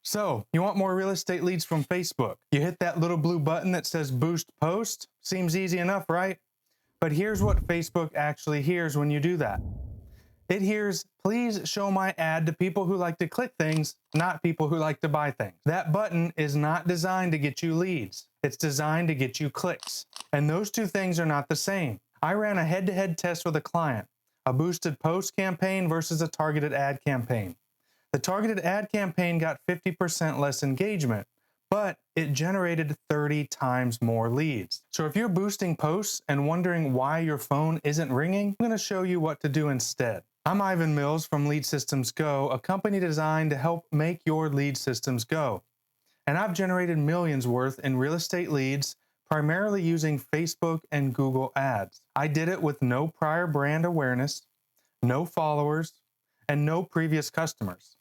So, you want more real estate leads from Facebook? You hit that little blue button that says Boost Post. Seems easy enough, right? But here's what Facebook actually hears when you do that. It hears, please show my ad to people who like to click things, not people who like to buy things. That button is not designed to get you leads. It's designed to get you clicks. And those two things are not the same. I ran a head-to-head test with a client, a boosted post campaign versus a targeted ad campaign. The targeted ad campaign got 50% less engagement, but it generated 30 times more leads. So if you're boosting posts and wondering why your phone isn't ringing, I'm going to show you what to do instead. I'm Ivan Mills from Lead Systems Go, a company designed to help make your lead systems go. And I've generated millions worth in real estate leads, primarily using Facebook and Google ads. I did it with no prior brand awareness, no followers, and no previous customers.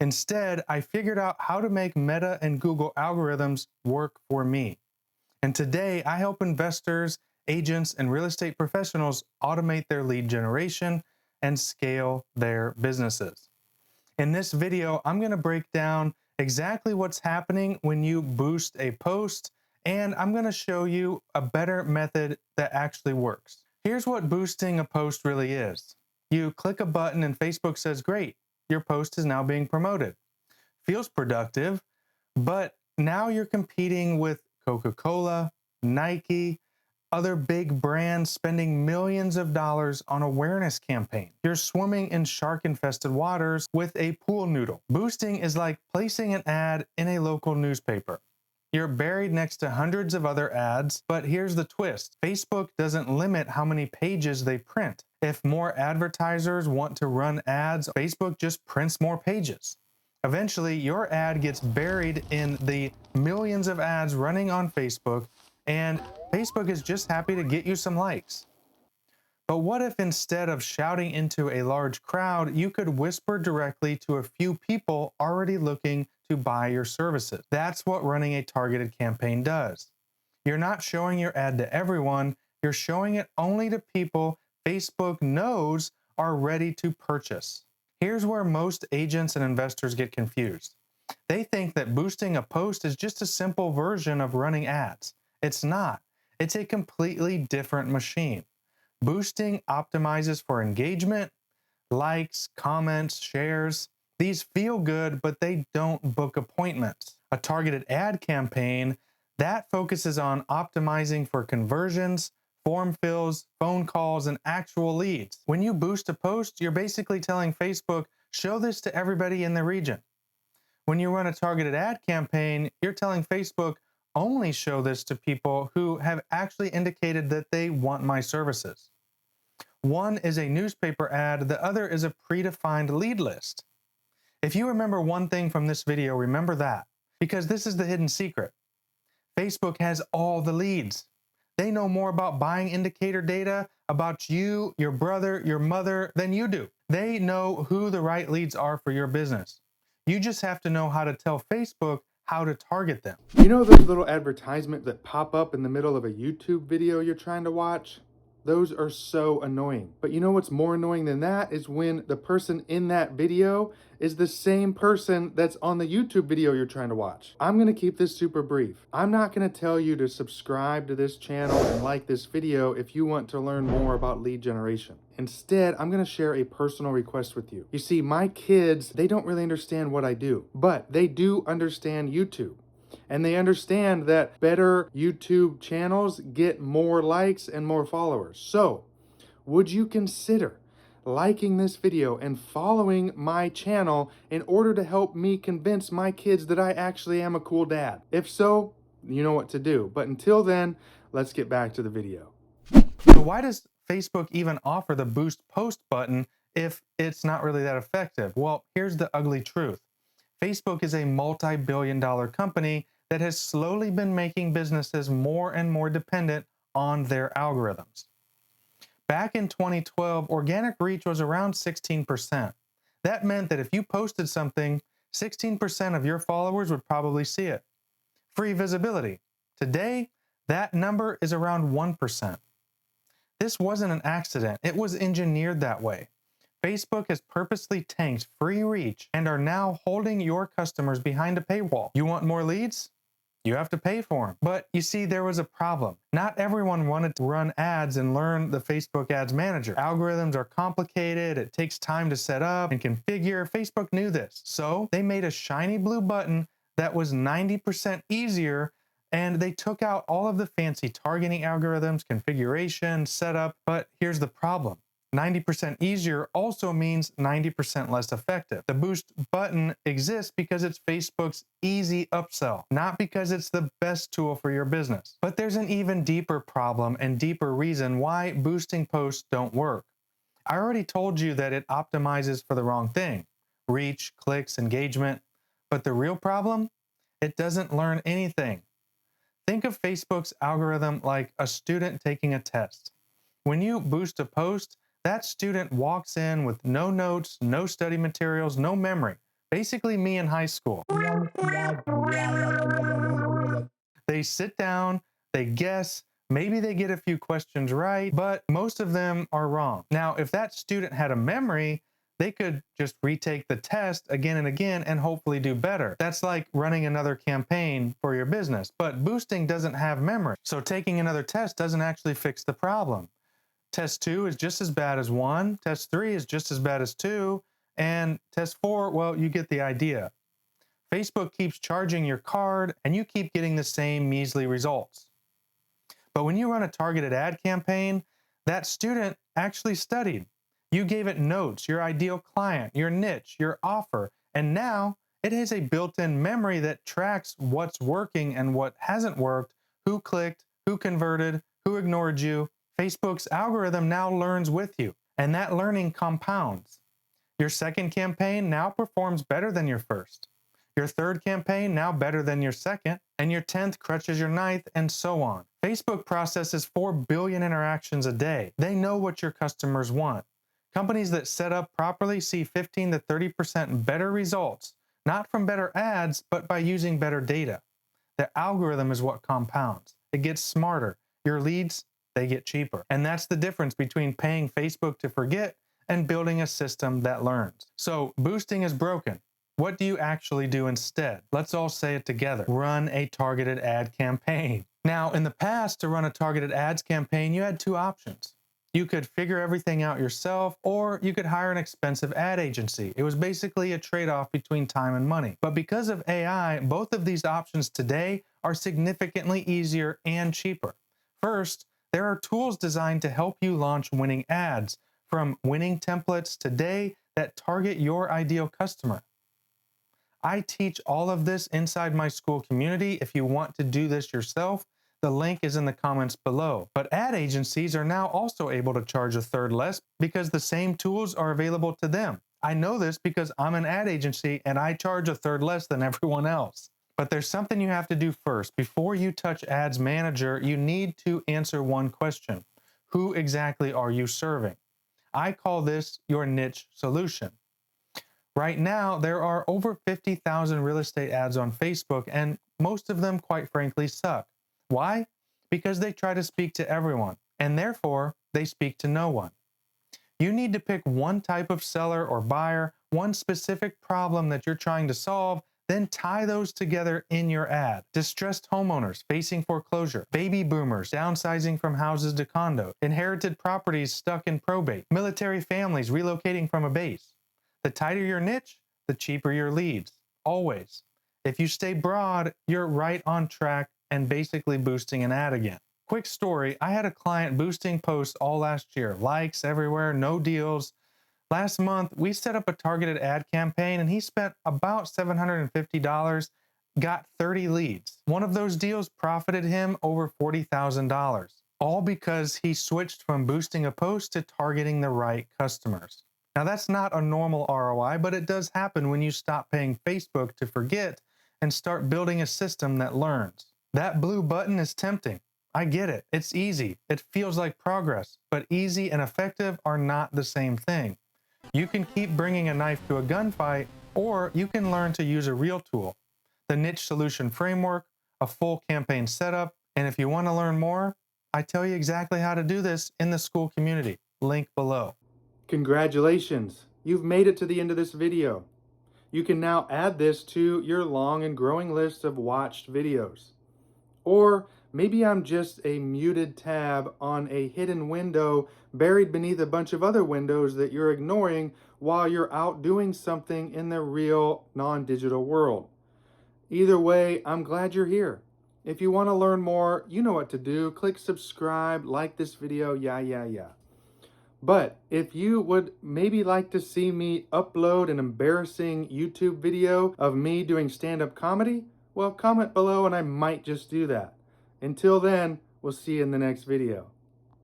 Instead, I figured out how to make Meta and Google algorithms work for me. And today, I help investors, agents, and real estate professionals automate their lead generation and scale their businesses. In this video, I'm going to break down exactly what's happening when you boost a post, and I'm going to show you a better method that actually works. Here's what boosting a post really is. You click a button and Facebook says, great, your post is now being promoted. Feels productive, but now you're competing with Coca-Cola, Nike, other big brands spending millions of dollars on awareness campaigns. You're swimming in shark-infested waters with a pool noodle. Boosting is like placing an ad in a local newspaper. You're buried next to hundreds of other ads, but here's the twist. Facebook doesn't limit how many pages they print. If more advertisers want to run ads, Facebook just prints more pages. Eventually, your ad gets buried in the millions of ads running on Facebook, and Facebook is just happy to get you some likes. But what if instead of shouting into a large crowd, you could whisper directly to a few people already looking to buy your services? That's what running a targeted campaign does. You're not showing your ad to everyone, you're showing it only to people Facebook knows are ready to purchase. Here's where most agents and investors get confused. They think that boosting a post is just a simple version of running ads. It's not. It's a completely different machine. Boosting optimizes for engagement, likes, comments, shares. These feel good, but they don't book appointments. A targeted ad campaign, that focuses on optimizing for conversions, form fills, phone calls, and actual leads. When you boost a post, you're basically telling Facebook, show this to everybody in the region. When you run a targeted ad campaign, you're telling Facebook, only show this to people who have actually indicated that they want my services. One is a newspaper ad, the other is a predefined lead list. If you remember one thing from this video, remember that, because this is the hidden secret. Facebook has all the leads. They know more about buying indicator data about you, your brother, your mother than you do. They know who the right leads are for your business. You just have to know how to tell Facebook how to target them. You know those little advertisements that pop up in the middle of a YouTube video you're trying to watch? Those are so annoying. But you know what's more annoying than that is when the person in that video is the same person that's on the YouTube video you're trying to watch. I'm gonna keep this super brief. I'm not gonna tell you to subscribe to this channel and like this video if you want to learn more about lead generation. Instead, I'm gonna share a personal request with you. You see, my kids, they don't really understand what I do, but they do understand YouTube. And they understand that better YouTube channels get more likes and more followers. So, would you consider liking this video and following my channel in order to help me convince my kids that I actually am a cool dad? If so, you know what to do. But until then, let's get back to the video. So why does Facebook even offer the boost post button if it's not really that effective? Well, here's the ugly truth. Facebook is a multi-billion-dollar company that has slowly been making businesses more and more dependent on their algorithms. Back in 2012, organic reach was around 16%. That meant that if you posted something, 16% of your followers would probably see it. Free visibility. Today, that number is around 1%. This wasn't an accident. It was engineered that way. Facebook has purposely tanked free reach and are now holding your customers behind a paywall. You want more leads? You have to pay for them. But you see, there was a problem. Not everyone wanted to run ads and learn the Facebook Ads Manager. Algorithms are complicated, it takes time to set up and configure. Facebook knew this. So they made a shiny blue button that was 90% easier, and they took out all of the fancy targeting algorithms, configuration, setup. But here's the problem. 90% easier also means 90% less effective. The boost button exists because it's Facebook's easy upsell, not because it's the best tool for your business. But there's an even deeper problem and deeper reason why boosting posts don't work. I already told you that it optimizes for the wrong thing: reach, clicks, engagement. But the real problem? It doesn't learn anything. Think of Facebook's algorithm like a student taking a test. When you boost a post, that student walks in with no notes, no study materials, no memory. Basically me in high school. They sit down, they guess, maybe they get a few questions right, but most of them are wrong. Now, if that student had a memory, they could just retake the test again and again and hopefully do better. That's like running another campaign for your business, but boosting doesn't have memory. So taking another test doesn't actually fix the problem. Test 2 is just as bad as 1, test 3 is just as bad as 2, and test 4, well, you get the idea. Facebook keeps charging your card, and you keep getting the same measly results. But when you run a targeted ad campaign, that student actually studied. You gave it notes, your ideal client, your niche, your offer, and now it has a built-in memory that tracks what's working and what hasn't worked, who clicked, who converted, who ignored you. Facebook's algorithm now learns with you, and that learning compounds. Your second campaign now performs better than your first. Your third campaign now better than your second, and your 10th crushes your 9th, and so on. Facebook processes 4 billion interactions a day. They know what your customers want. Companies that set up properly see 15 to 30% better results, not from better ads, but by using better data. The algorithm is what compounds. It gets smarter. Your leads, they get cheaper. And that's the difference between paying Facebook to forget and building a system that learns. So boosting is broken. What do you actually do instead? Let's all say it together. Run a targeted ad campaign. Now, in the past, to run a targeted ads campaign, you had 2 options. You could figure everything out yourself, or you could hire an expensive ad agency. It was basically a trade-off between time and money. But because of AI, both of these options today are significantly easier and cheaper. First, there are tools designed to help you launch winning ads, from winning templates today that target your ideal customer. I teach all of this inside my Skool community. If you want to do this yourself, the link is in the comments below. But ad agencies are now also able to charge a third less because the same tools are available to them. I know this because I'm an ad agency and I charge a third less than everyone else. But there's something you have to do first. Before you touch Ads Manager, you need to answer one question. Who exactly are you serving? I call this your niche solution. Right now, there are over 50,000 real estate ads on Facebook, and most of them, quite frankly, suck. Why? Because they try to speak to everyone, and therefore, they speak to no one. You need to pick one type of seller or buyer, one specific problem that you're trying to solve, then tie those together in your ad. Distressed homeowners facing foreclosure, baby boomers downsizing from houses to condos, inherited properties stuck in probate, military families relocating from a base. The tighter your niche, the cheaper your leads. Always. If you stay broad, you're right on track and basically boosting an ad again. Quick story, I had a client boosting posts all last year. Likes everywhere, no deals. Last month, we set up a targeted ad campaign and he spent about $750, got 30 leads. One of those deals profited him over $40,000, all because he switched from boosting a post to targeting the right customers. Now, that's not a normal ROI, but it does happen when you stop paying Facebook to forget and start building a system that learns. That blue button is tempting. I get it. It's easy. It feels like progress, but easy and effective are not the same thing. You can keep bringing a knife to a gunfight, or you can learn to use a real tool, the niche solution framework, a full campaign setup, and if you want to learn more, I tell you exactly how to do this in the Skool community. Link below. Congratulations, you've made it to the end of this video. You can now add this to your long and growing list of watched videos. Or maybe I'm just a muted tab on a hidden window buried beneath a bunch of other windows that you're ignoring while you're out doing something in the real non-digital world. Either way, I'm glad you're here. If you want to learn more, you know what to do. Click subscribe, like this video, yeah. But if you would maybe like to see me upload an embarrassing YouTube video of me doing stand-up comedy, well, comment below and I might just do that. Until then, we'll see you in the next video.